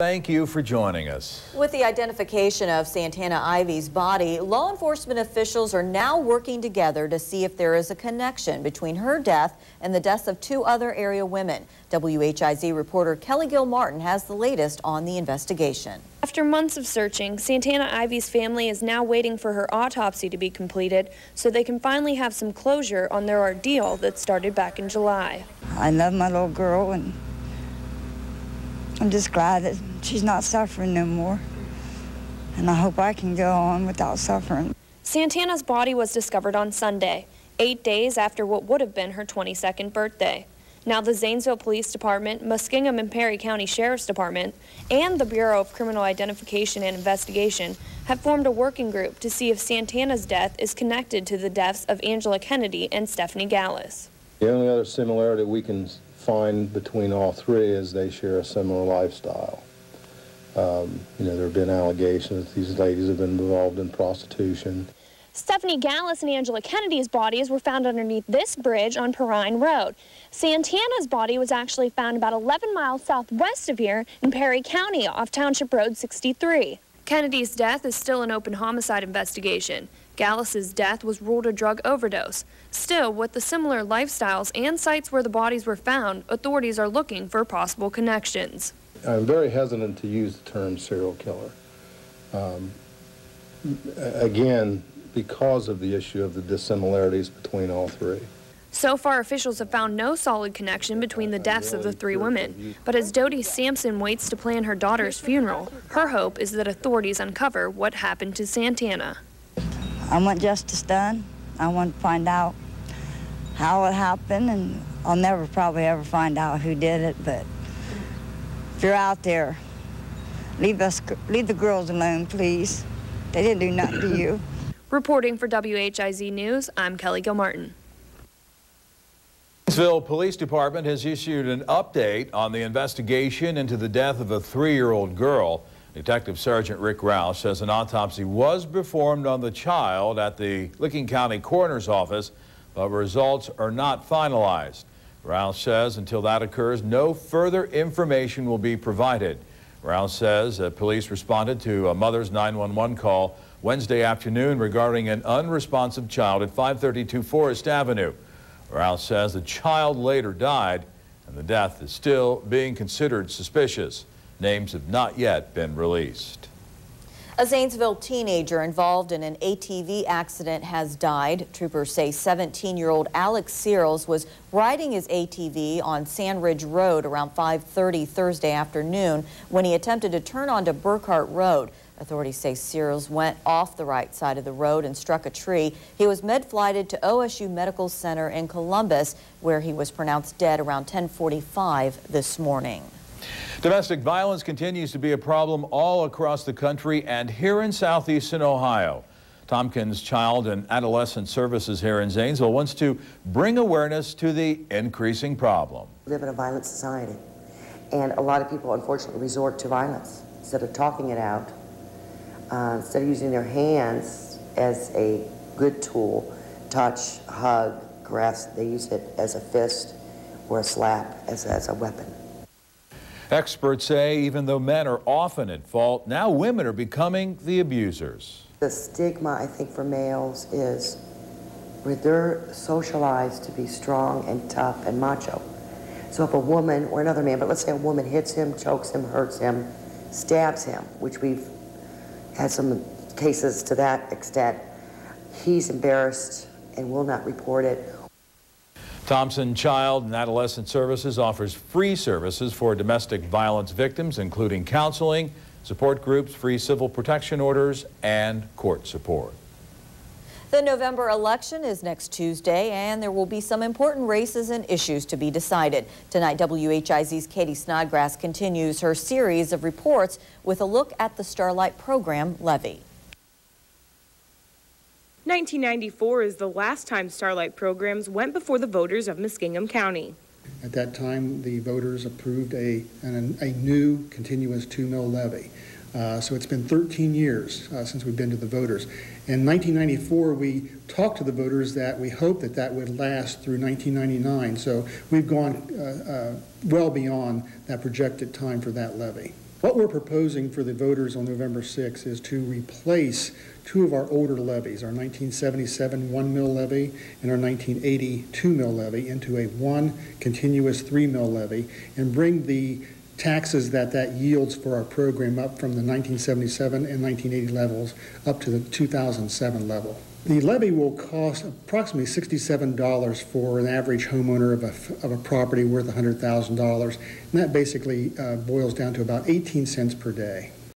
Thank you for joining us. With the identification of Santana Ivy's body, law enforcement officials are now working together to see if there is a connection between her death and the deaths of two other area women. WHIZ reporter Kelly Gilmartin has the latest on the investigation. After months of searching, Santana Ivy's family is now waiting for her autopsy to be completed so they can finally have some closure on their ordeal that started back in July. I love my little girl, and I'm just glad that she's not suffering no more, and I hope I can go on without suffering. Santana's body was discovered on Sunday, 8 days after what would have been her 22nd birthday. Now the Zanesville Police Department, Muskingum and Perry County Sheriff's Department, and the Bureau of Criminal Identification and Investigation have formed a working group to see if Santana's death is connected to the deaths of Angela Kennedy and Stephanie Gallus. The only other similarity we can find between all three is they share a similar lifestyle. There have been allegations that these ladies have been involved in prostitution. Stephanie Gallus and Angela Kennedy's bodies were found underneath this bridge on Perrine Road. Santana's body was actually found about 11 miles southwest of here in Perry County off Township Road 63. Kennedy's death is still an open homicide investigation. Gallus's death was ruled a drug overdose. Still, with the similar lifestyles and sites where the bodies were found, authorities are looking for possible connections. I'm very hesitant to use the term serial killer. Again, because of the issue of the dissimilarities between all three. So far, officials have found no solid connection between the deaths of the three women. But as Dodie Sampson waits to plan her daughter's funeral, her hope is that authorities uncover what happened to Santana. I want justice done. I want to find out how it happened, and I'll never probably ever find out who did it, but if you're out there, leave the girls alone, please. They didn't do nothing to you. Reporting for WHIZ News, I'm Kelly Gilmartin. Zanesville Police Department has issued an update on the investigation into the death of a 3-year-old girl. Detective Sergeant Rick Rouse says an autopsy was performed on the child at the Licking County Coroner's Office, but results are not finalized. Rouse says until that occurs, no further information will be provided. Rouse says that police responded to a mother's 911 call Wednesday afternoon regarding an unresponsive child at 532 Forest Avenue. Rouse says the child later died, and the death is still being considered suspicious. Names have not yet been released. A Zanesville teenager involved in an ATV accident has died. Troopers say 17-year-old Alex Searles was riding his ATV on Sand Ridge Road around 5:30 Thursday afternoon when he attempted to turn onto Burkhart Road. Authorities say Searles went off the right side of the road and struck a tree. He was med-flighted to OSU Medical Center in Columbus, where he was pronounced dead around 10:45 this morning. Domestic violence continues to be a problem all across the country and here in southeastern Ohio. Tompkins Child and Adolescent Services here in Zanesville wants to bring awareness to the increasing problem. We live in a violent society, and a lot of people unfortunately resort to violence instead of talking it out, instead of using their hands as a good tool, touch, hug, caress. They use it as a fist or a slap, as a weapon. Experts say even though men are often at fault, now women are becoming the abusers. The stigma, I think, for males is where they're socialized to be strong and tough and macho. So if a woman or another man, but let's say a woman hits him, chokes him, hurts him, stabs him, which we've had some cases to that extent, he's embarrassed and will not report it. Thompson Child and Adolescent Services offers free services for domestic violence victims, including counseling, support groups, free civil protection orders, and court support. The November election is next Tuesday, and there will be some important races and issues to be decided. Tonight, WHIZ's Katie Snodgrass continues her series of reports with a look at the Starlight Program levy. 1994 is the last time Starlight programs went before the voters of Muskingum County. At that time, the voters approved a new continuous 2 mil levy. So it's been 13 years since we've been to the voters. In 1994, we talked to the voters that we hoped that that would last through 1999. So we've gone well beyond that projected time for that levy. What we're proposing for the voters on November 6th is to replace two of our older levies, our 1977 1 mil levy and our 1980 2 mil levy, into a one continuous 3 mil levy, and bring the taxes that yields for our program up from the 1977 and 1980 levels up to the 2007 level. The levy will cost approximately $67 for an average homeowner of a property worth $100,000, and that basically boils down to about 18 cents per day.